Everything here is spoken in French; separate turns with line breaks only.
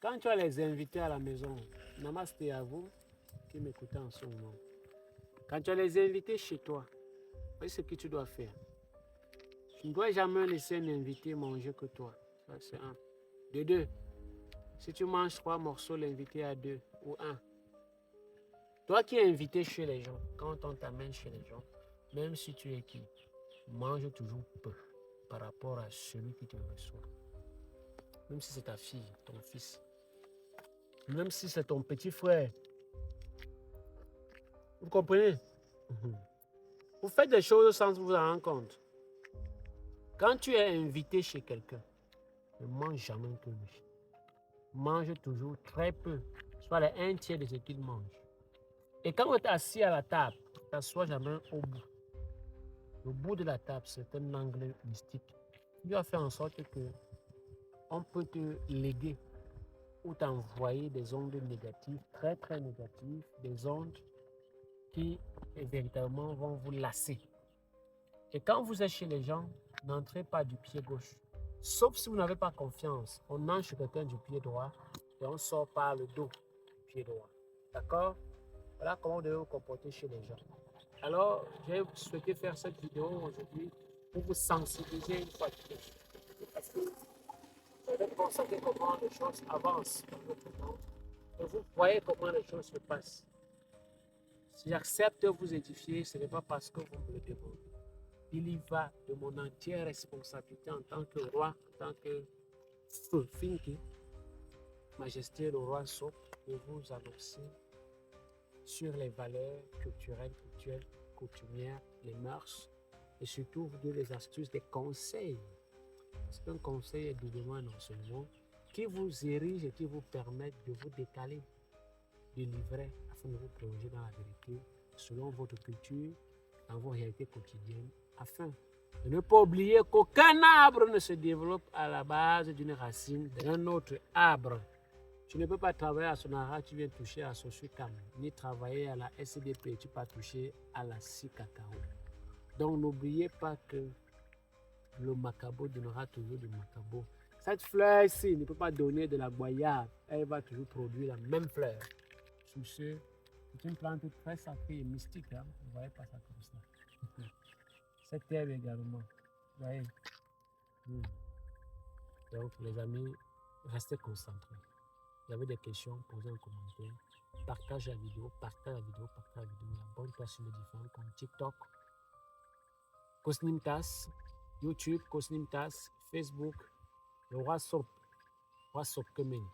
Quand tu as les invités à la maison, namasté à vous qui m'écoutez en ce moment. Quand tu as les invités chez toi, voici ce que tu dois faire. Tu ne dois jamais laisser un invité manger que toi. Ça, c'est un. De deux, si tu manges 3 morceaux, l'invité a 2 ou 1. Toi qui es invité chez les gens, quand on t'amène chez les gens, même si tu es qui, mange toujours peu par rapport à celui qui te reçoit. Même si c'est ta fille, ton fils, même si c'est ton petit frère. Vous comprenez? Vous faites des choses sans vous en rendre compte. Quand tu es invité chez quelqu'un, ne mange jamais que lui. Mange toujours très peu, soit les 1/3 de ce qu'il mange. Et quand vous êtes assis à la table, ne t'assois jamais au bout. Le bout de la table, c'est un angle mystique. Tu dois faire en sorte que on peut te léguer ou t'envoyer des ondes négatives, très très négatives, des ondes qui véritablement vont vous lasser. Et quand vous êtes chez les gens, n'entrez pas du pied gauche. Sauf si vous n'avez pas confiance. On entre chez quelqu'un du pied droit et on sort par le dos du pied droit. D'accord? Voilà comment vous devez vous comporter chez les gens. Alors, j'ai souhaité faire cette vidéo aujourd'hui pour vous sensibiliser une fois de plus. Parce que vous allez constater comment les choses avancent dans votre monde et vous voyez comment les choses se passent. Si j'accepte de vous édifier, ce n'est pas parce que vous me le demandez. Il y va de mon entière responsabilité en tant que roi, en tant que Finki, Majesté le roi Sop, de vous annoncer sur les valeurs culturelles, coutumières, les mœurs, et surtout vous donner des astuces, des conseils. Parce qu'un conseil est doublement un enseignement qui vous érige et qui vous permet de vous décaler du livret afin de vous plonger dans la vérité selon votre culture, dans vos réalités quotidiennes, afin de ne pas oublier qu'aucun arbre ne se développe à la base d'une racine d'un autre arbre. Tu ne peux pas travailler à Sonara, tu viens toucher à Sosucam, ni travailler à la SDP, tu peux toucher à la Cacao. Donc n'oubliez pas que le macabo donnera toujours du macabo. Cette fleur-ci ne peut pas donner de la goyave, elle va toujours produire la même fleur. Sur ce, c'est une plante très sacrée et mystique, hein? Vous ne voyez pas ça comme ça. Cette herbe également, vous voyez. Donc les amis, restez concentrés. Vous avez des questions, posez un commentaire. Partage la vidéo, partage la vidéo, partage la vidéo. Abonne-toi sur les différents comptes TikTok, Kosnimtas, YouTube, Kosnimtas, Facebook, le roi Sop Kemen.